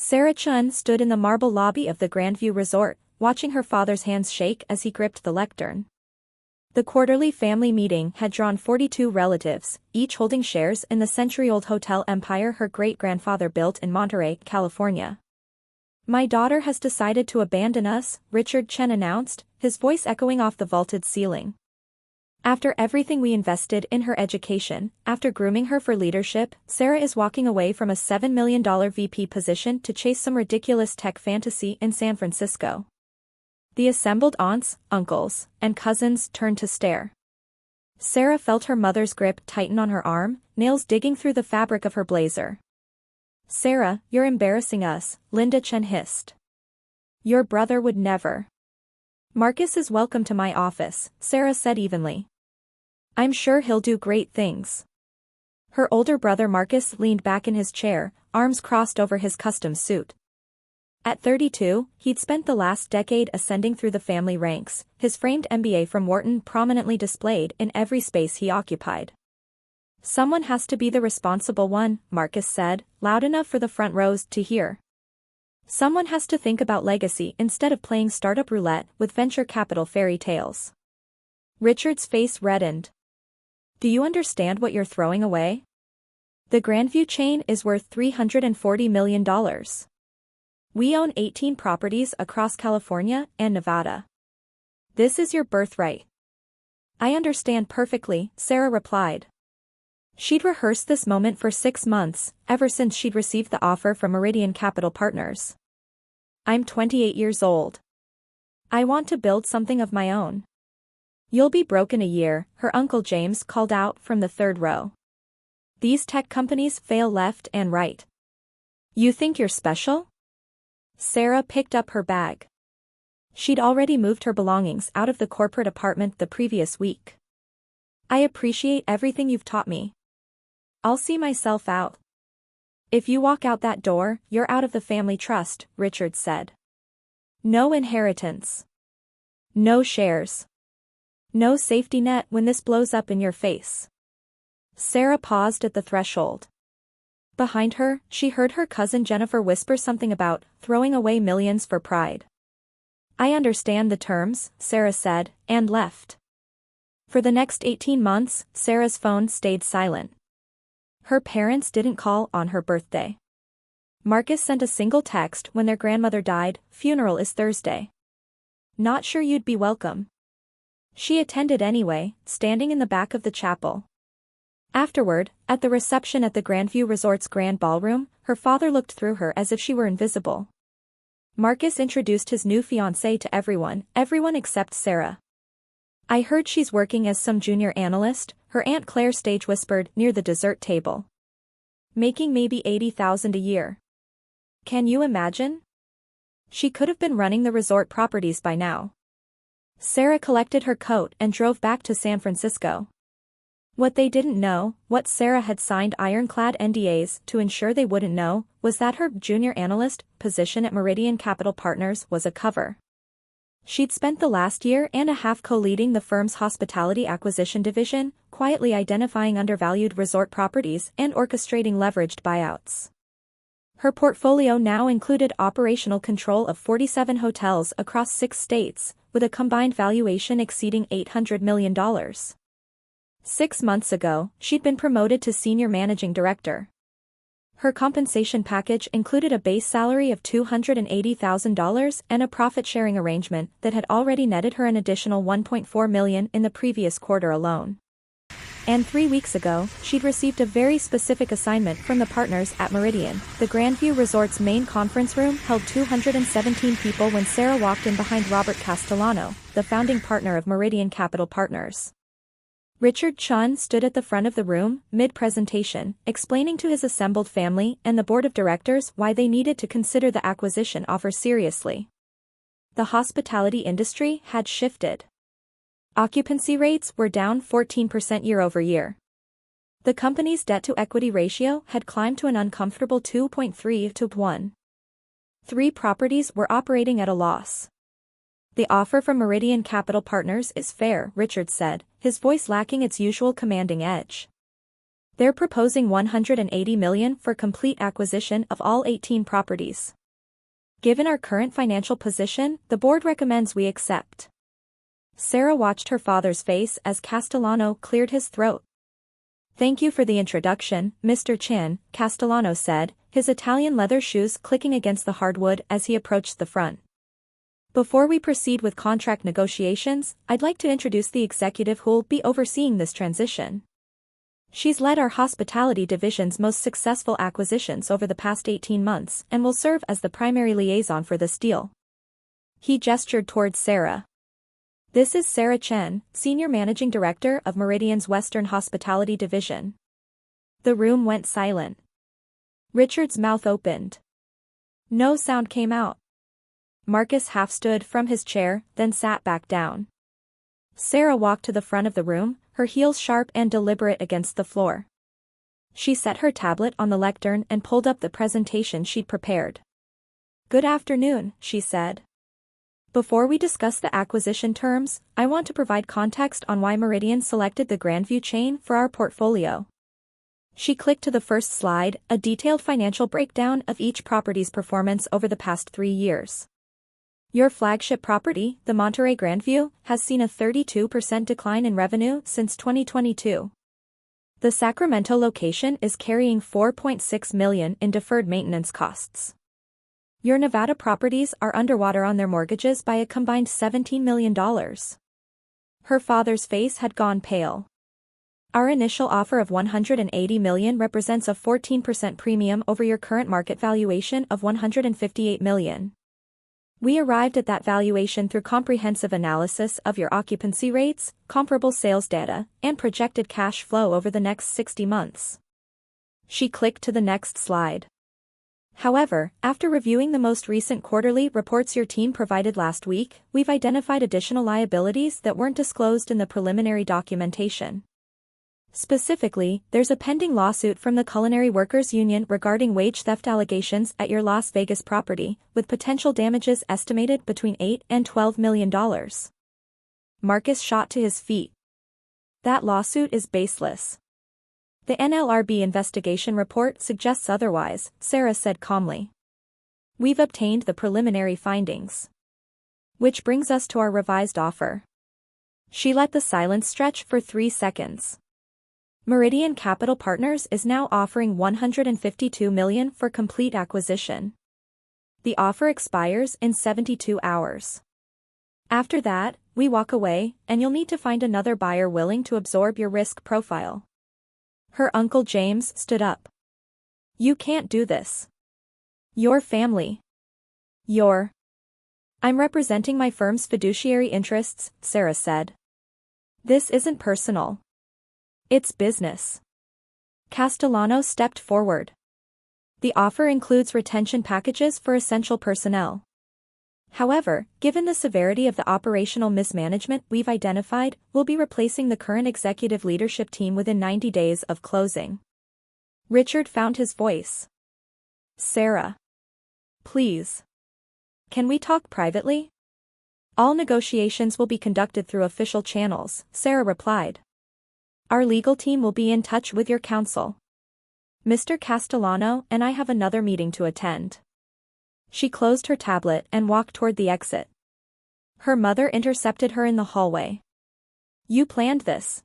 Sarah Chen stood in the marble lobby of the Grandview Resort, watching her father's hands shake as he gripped the lectern. The quarterly family meeting had drawn 42 relatives, each holding shares in the century-old hotel empire her great-grandfather built in Monterey, California. "My daughter has decided to abandon us," Richard Chen announced, his voice echoing off the vaulted ceiling. "After everything we invested in her education, after grooming her for leadership, Sarah is walking away from a $7 million VP position to chase some ridiculous tech fantasy in San Francisco." The assembled aunts, uncles, and cousins turned to stare. Sarah felt her mother's grip tighten on her arm, nails digging through the fabric of her blazer. "Sarah, you're embarrassing us," Linda Chen hissed. "Your brother would never." "Marcus is welcome to my office," Sarah said evenly. "I'm sure he'll do great things." Her older brother Marcus leaned back in his chair, arms crossed over his custom suit. At 32, he'd spent the last decade ascending through the family ranks, his framed MBA from Wharton prominently displayed in every space he occupied. "Someone has to be the responsible one," Marcus said, loud enough for the front rows to hear. "Someone has to think about legacy instead of playing startup roulette with venture capital fairy tales." Richard's face reddened. "Do you understand what you're throwing away? The Grandview chain is worth $340 million. We own 18 properties across California and Nevada. This is your birthright." "I understand perfectly," Sarah replied. She'd rehearsed this moment for 6 months, ever since she'd received the offer from Meridian Capital Partners. "I'm 28 years old. I want to build something of my own." "You'll be broke in a year," her uncle James called out from the third row. "These tech companies fail left and right. You think you're special?" Sarah picked up her bag. She'd already moved her belongings out of the corporate apartment the previous week. "I appreciate everything you've taught me. I'll see myself out." "If you walk out that door, you're out of the family trust," Richard said. "No inheritance. No shares. No safety net when this blows up in your face." Sarah paused at the threshold. Behind her, she heard her cousin Jennifer whisper something about throwing away millions for pride. "I understand the terms," Sarah said, and left. For the next 18 months, Sarah's phone stayed silent. Her parents didn't call on her birthday. Marcus sent a single text when their grandmother died, "Funeral is Thursday. Not sure you'd be welcome." She attended anyway, standing in the back of the chapel. Afterward, at the reception at the Grandview Resort's grand ballroom, her father looked through her as if she were invisible. Marcus introduced his new fiancée to everyone except Sarah. "I heard she's working as some junior analyst," her Aunt Claire stage whispered near the dessert table. "Making maybe $80,000 a year. Can you imagine? She could have been running the resort properties by now." Sarah collected her coat and drove back to San Francisco. What they didn't know, what Sarah had signed ironclad NDAs to ensure they wouldn't know, was that her junior analyst position at Meridian Capital Partners was a cover. She'd spent the last year and a half co-leading the firm's hospitality acquisition division, quietly identifying undervalued resort properties and orchestrating leveraged buyouts. Her portfolio now included operational control of 47 hotels across 6 states, with a combined valuation exceeding $800 million. 6 months ago, she'd been promoted to senior managing director. Her compensation package included a base salary of $280,000 and a profit-sharing arrangement that had already netted her an additional $1.4 million in the previous quarter alone. And 3 weeks ago, she'd received a very specific assignment from the partners at Meridian. The Grandview Resort's main conference room held 217 people when Sarah walked in behind Robert Castellano, the founding partner of Meridian Capital Partners. Richard Chen stood at the front of the room, mid-presentation, explaining to his assembled family and the board of directors why they needed to consider the acquisition offer seriously. The hospitality industry had shifted. Occupancy rates were down 14% year-over-year. The company's debt-to-equity ratio had climbed to an uncomfortable 2.3 to 1. 3 properties were operating at a loss. "The offer from Meridian Capital Partners is fair," Richard said, his voice lacking its usual commanding edge. They're proposing $180 million for complete acquisition of all 18 properties. Given our current financial position, the board recommends we accept. Sarah watched her father's face as Castellano cleared his throat. Thank you for the introduction, Mr. Chen, Castellano said, his Italian leather shoes clicking against the hardwood as he approached the front. Before we proceed with contract negotiations, I'd like to introduce the executive who'll be overseeing this transition. She's led our hospitality division's most successful acquisitions over the past 18 months and will serve as the primary liaison for this deal. He gestured towards Sarah. This is Sarah Chen, Senior Managing Director of Meridian's Western Hospitality Division. The room went silent. Richard's mouth opened. No sound came out. Marcus half stood from his chair, then sat back down. Sarah walked to the front of the room, her heels sharp and deliberate against the floor. She set her tablet on the lectern and pulled up the presentation she'd prepared. Good afternoon, she said. Before we discuss the acquisition terms, I want to provide context on why Meridian selected the Grandview chain for our portfolio. She clicked to the first slide, a detailed financial breakdown of each property's performance over the past 3 years. Your flagship property, the Monterey Grandview, has seen a 32% decline in revenue since 2022. The Sacramento location is carrying $4.6 million in deferred maintenance costs. Your Nevada properties are underwater on their mortgages by a combined $17 million. Her father's face had gone pale. Our initial offer of $180 million represents a 14% premium over your current market valuation of $158 million. We arrived at that valuation through comprehensive analysis of your occupancy rates, comparable sales data, and projected cash flow over the next 60 months. She clicked to the next slide. However, after reviewing the most recent quarterly reports your team provided last week, we've identified additional liabilities that weren't disclosed in the preliminary documentation. Specifically, there's a pending lawsuit from the Culinary Workers Union regarding wage theft allegations at your Las Vegas property, with potential damages estimated between $8 and $12 million. Marcus shot to his feet. That lawsuit is baseless. The NLRB investigation report suggests otherwise, Sarah said calmly. We've obtained the preliminary findings. Which brings us to our revised offer. She let the silence stretch for 3 seconds. Meridian Capital Partners is now offering $152 million for complete acquisition. The offer expires in 72 hours. After that, we walk away, and you'll need to find another buyer willing to absorb your risk profile. Her uncle James stood up. You can't do this. Your family. I'm representing my firm's fiduciary interests, Sarah said. This isn't personal. It's business. Castellano stepped forward. The offer includes retention packages for essential personnel. However, given the severity of the operational mismanagement we've identified, we'll be replacing the current executive leadership team within 90 days of closing. Richard found his voice. Sarah. Please. Can we talk privately? All negotiations will be conducted through official channels, Sarah replied. Our legal team will be in touch with your counsel. Mr. Castellano and I have another meeting to attend. She closed her tablet and walked toward the exit. Her mother intercepted her in the hallway. You planned this.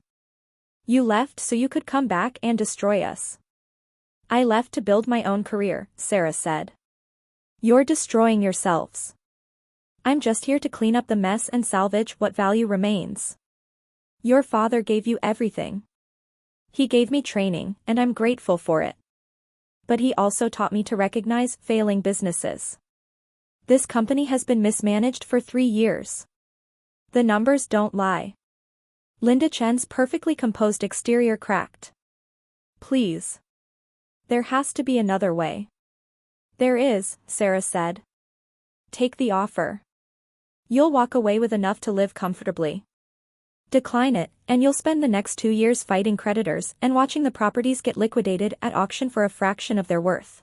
You left so you could come back and destroy us. I left to build my own career, Sarah said. You're destroying yourselves. I'm just here to clean up the mess and salvage what value remains. Your father gave you everything. He gave me training, and I'm grateful for it. But he also taught me to recognize failing businesses. This company has been mismanaged for 3 years. The numbers don't lie. Linda Chen's perfectly composed exterior cracked. Please. There has to be another way. There is, Sarah said. Take the offer. You'll walk away with enough to live comfortably. Decline it, and you'll spend the next 2 years fighting creditors and watching the properties get liquidated at auction for a fraction of their worth.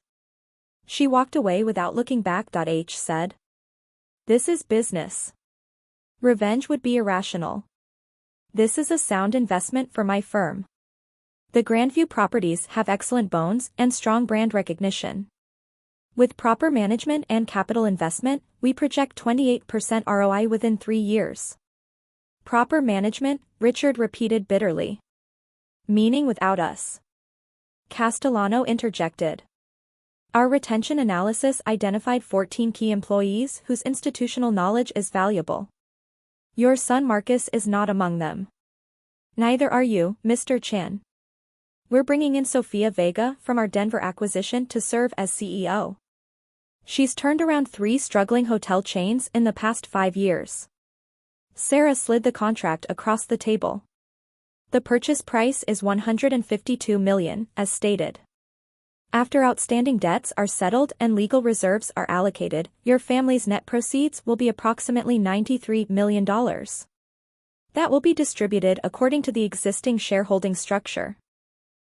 She walked away without looking back. H said. This is business. Revenge would be irrational. This is a sound investment for my firm. The Grandview properties have excellent bones and strong brand recognition. With proper management and capital investment, we project 28% ROI within 3 years. Proper management, Richard repeated bitterly. Meaning without us? Castellano interjected. Our retention analysis identified 14 key employees whose institutional knowledge is valuable. Your son Marcus is not among them. Neither are you, Mr. Chen. We're bringing in Sofia Vega from our Denver acquisition to serve as CEO. She's turned around 3 struggling hotel chains in the past 5 years. Sarah slid the contract across the table. The purchase price is $152 million, as stated. After outstanding debts are settled and legal reserves are allocated, your family's net proceeds will be approximately $93 million. That will be distributed according to the existing shareholding structure.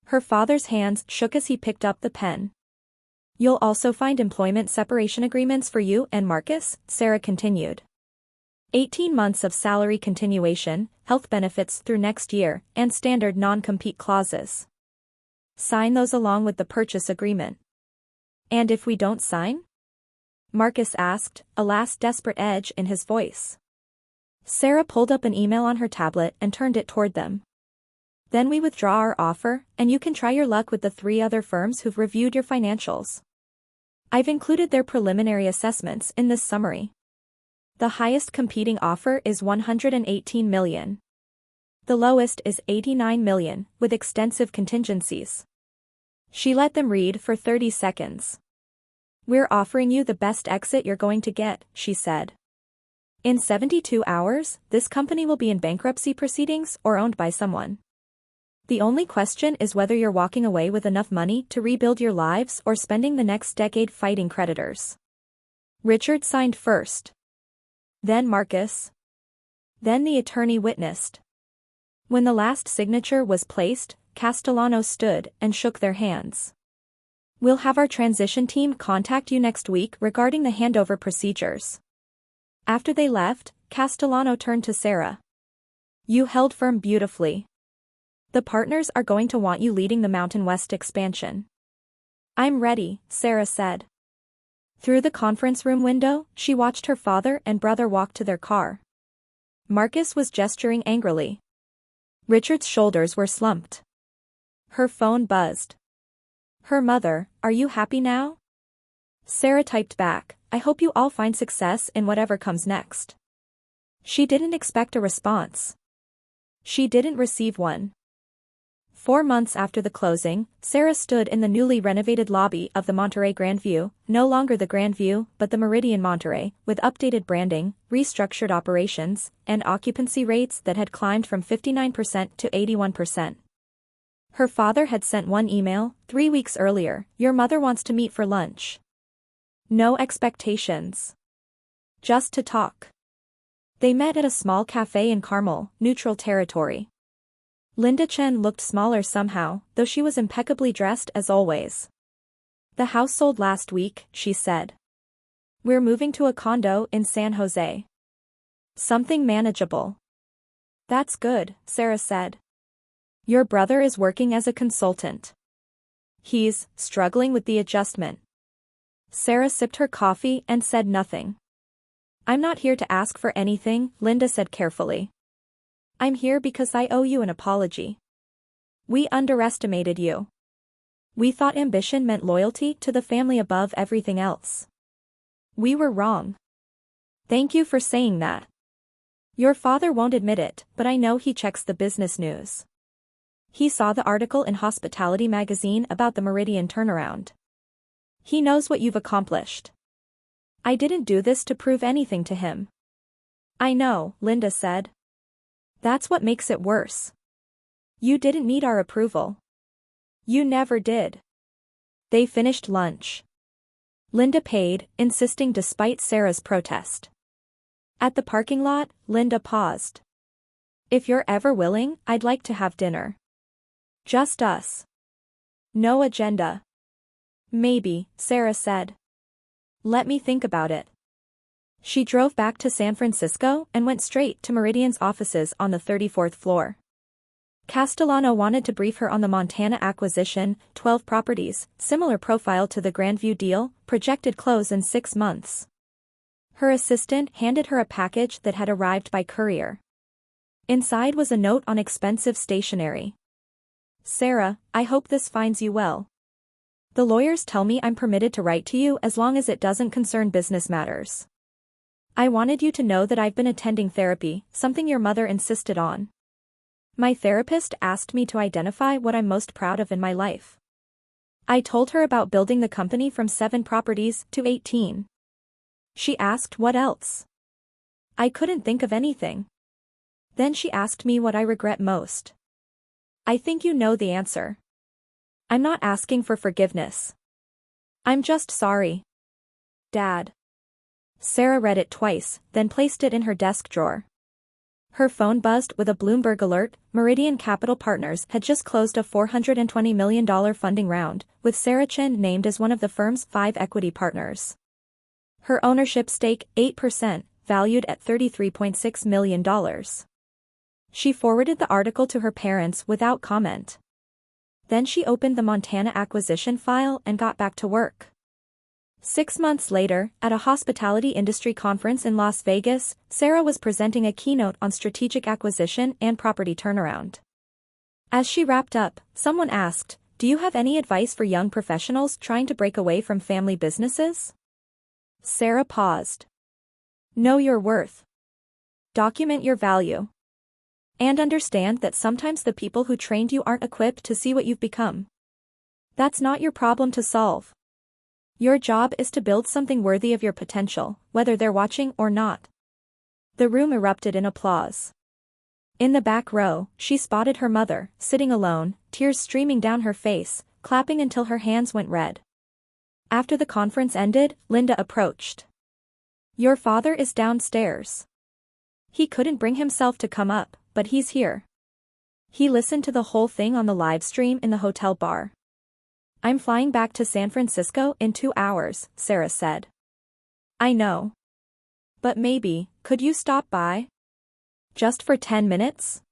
Her father's hands shook as he picked up the pen. You'll also find employment separation agreements for you and Marcus, Sarah continued. 18 months of salary continuation, health benefits through next year, and standard non-compete clauses. Sign those along with the purchase agreement. And if we don't sign? Marcus asked, a last desperate edge in his voice. Sarah pulled up an email on her tablet and turned it toward them. Then we withdraw our offer, and you can try your luck with the 3 other firms who've reviewed your financials. I've included their preliminary assessments in this summary. The highest competing offer is $118 million. The lowest is $89 million, with extensive contingencies. She let them read for 30 seconds. We're offering you the best exit you're going to get, she said. In 72 hours, this company will be in bankruptcy proceedings or owned by someone. The only question is whether you're walking away with enough money to rebuild your lives or spending the next decade fighting creditors. Richard signed first. Then Marcus. Then the attorney witnessed. When the last signature was placed, Castellano stood and shook their hands. We'll have our transition team contact you next week regarding the handover procedures. After they left, Castellano turned to Sarah. You held firm beautifully. The partners are going to want you leading the Mountain West expansion. I'm ready, Sarah said. Through the conference room window, she watched her father and brother walk to their car. Marcus was gesturing angrily. Richard's shoulders were slumped. Her phone buzzed. Her mother, are you happy now? Sarah typed back, I hope you all find success in whatever comes next. She didn't expect a response. She didn't receive one. 4 months after the closing, Sarah stood in the newly renovated lobby of the Monterey Grandview, no longer the Grandview but the Meridian Monterey, with updated branding, restructured operations, and occupancy rates that had climbed from 59% to 81%. Her father had sent one email, 3 weeks earlier, your mother wants to meet for lunch. No expectations. Just to talk. They met at a small cafe in Carmel, neutral territory. Linda Chen looked smaller somehow, though she was impeccably dressed as always. The house sold last week, she said. We're moving to a condo in San Jose. Something manageable. That's good, Sarah said. Your brother is working as a consultant. He's struggling with the adjustment. Sarah sipped her coffee and said nothing. I'm not here to ask for anything, Linda said carefully. I'm here because I owe you an apology. We underestimated you. We thought ambition meant loyalty to the family above everything else. We were wrong. Thank you for saying that. Your father won't admit it, but I know he checks the business news. He saw the article in Hospitality magazine about the Meridian turnaround. He knows what you've accomplished. I didn't do this to prove anything to him. I know, Linda said. That's what makes it worse. You didn't need our approval. You never did. They finished lunch. Linda paid, insisting despite Sarah's protest. At the parking lot, Linda paused. If you're ever willing, I'd like to have dinner. Just us. No agenda. Maybe, Sarah said. Let me think about it. She drove back to San Francisco and went straight to Meridian's offices on the 34th floor. Castellano wanted to brief her on the Montana acquisition, 12 properties, similar profile to the Grandview deal, projected close in 6 months. Her assistant handed her a package that had arrived by courier. Inside was a note on expensive stationery. Sarah, I hope this finds you well. The lawyers tell me I'm permitted to write to you as long as it doesn't concern business matters. I wanted you to know that I've been attending therapy, something your mother insisted on. My therapist asked me to identify what I'm most proud of in my life. I told her about building the company from 7 properties to 18. She asked what else. I couldn't think of anything. Then she asked me what I regret most. I think you know the answer. I'm not asking for forgiveness. I'm just sorry. Dad. Sarah read it twice, then placed it in her desk drawer. Her phone buzzed with a Bloomberg alert. Meridian Capital Partners had just closed a $420 million funding round, with Sarah Chen named as one of the firm's 5 equity partners. Her ownership stake, 8%, valued at $33.6 million. She forwarded the article to her parents without comment. Then she opened the Montana acquisition file and got back to work. 6 months later, at a hospitality industry conference in Las Vegas, Sarah was presenting a keynote on strategic acquisition and property turnaround. As she wrapped up, someone asked, "Do you have any advice for young professionals trying to break away from family businesses?" Sarah paused. Know your worth. Document your value. And understand that sometimes the people who trained you aren't equipped to see what you've become. That's not your problem to solve. Your job is to build something worthy of your potential, whether they're watching or not. The room erupted in applause. In the back row, she spotted her mother, sitting alone, tears streaming down her face, clapping until her hands went red. After the conference ended, Linda approached. Your father is downstairs. He couldn't bring himself to come up, but he's here. He listened to the whole thing on the live stream in the hotel bar. I'm flying back to San Francisco in 2 hours, Sarah said. I know. But maybe, could you stop by? Just for 10 minutes?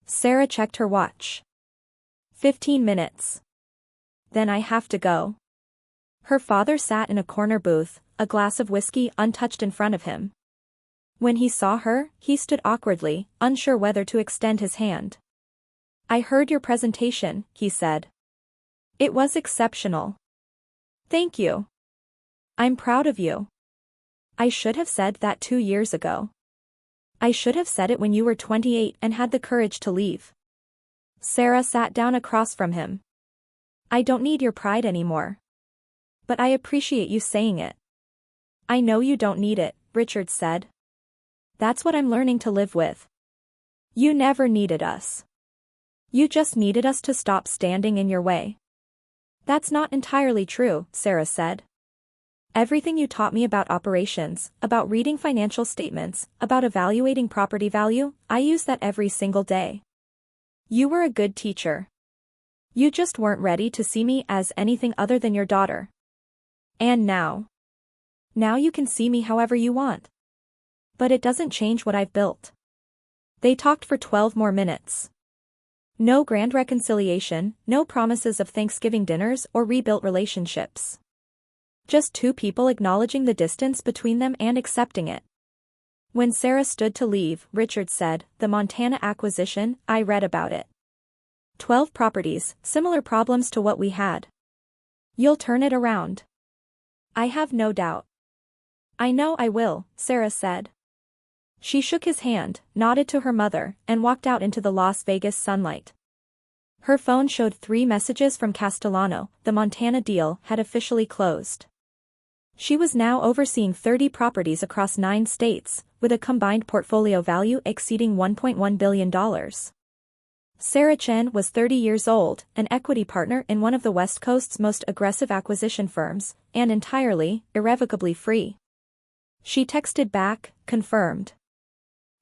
Sarah checked her watch. 15 minutes. Then I have to go. Her father sat in a corner booth, a glass of whiskey untouched in front of him. When he saw her, he stood awkwardly, unsure whether to extend his hand. I heard your presentation, he said. It was exceptional. Thank you. I'm proud of you. I should have said that 2 years ago. I should have said it when you were 28 and had the courage to leave. Sarah sat down across from him. I don't need your pride anymore. But I appreciate you saying it. I know you don't need it, Richard said. That's what I'm learning to live with. You never needed us. You just needed us to stop standing in your way. That's not entirely true, Sarah said. Everything you taught me about operations, about reading financial statements, about evaluating property value, I use that every single day. You were a good teacher. You just weren't ready to see me as anything other than your daughter. And now. Now you can see me however you want. But it doesn't change what I've built. They talked for 12 more minutes. No grand reconciliation, no promises of Thanksgiving dinners or rebuilt relationships. Just 2 people acknowledging the distance between them and accepting it. When Sarah stood to leave, Richard said, the Montana acquisition, I read about it. 12 properties, similar problems to what we had. You'll turn it around. I have no doubt. I know I will, Sarah said. She shook his hand, nodded to her mother, and walked out into the Las Vegas sunlight. Her phone showed 3 messages from Castellano. The Montana deal had officially closed. She was now overseeing 30 properties across 9 states, with a combined portfolio value exceeding $1.1 billion. Sarah Chen was 30 years old, an equity partner in one of the West Coast's most aggressive acquisition firms, and entirely, irrevocably free. She texted back, confirmed.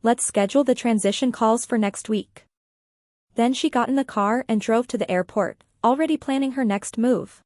Let's schedule the transition calls for next week. Then she got in the car and drove to the airport, already planning her next move.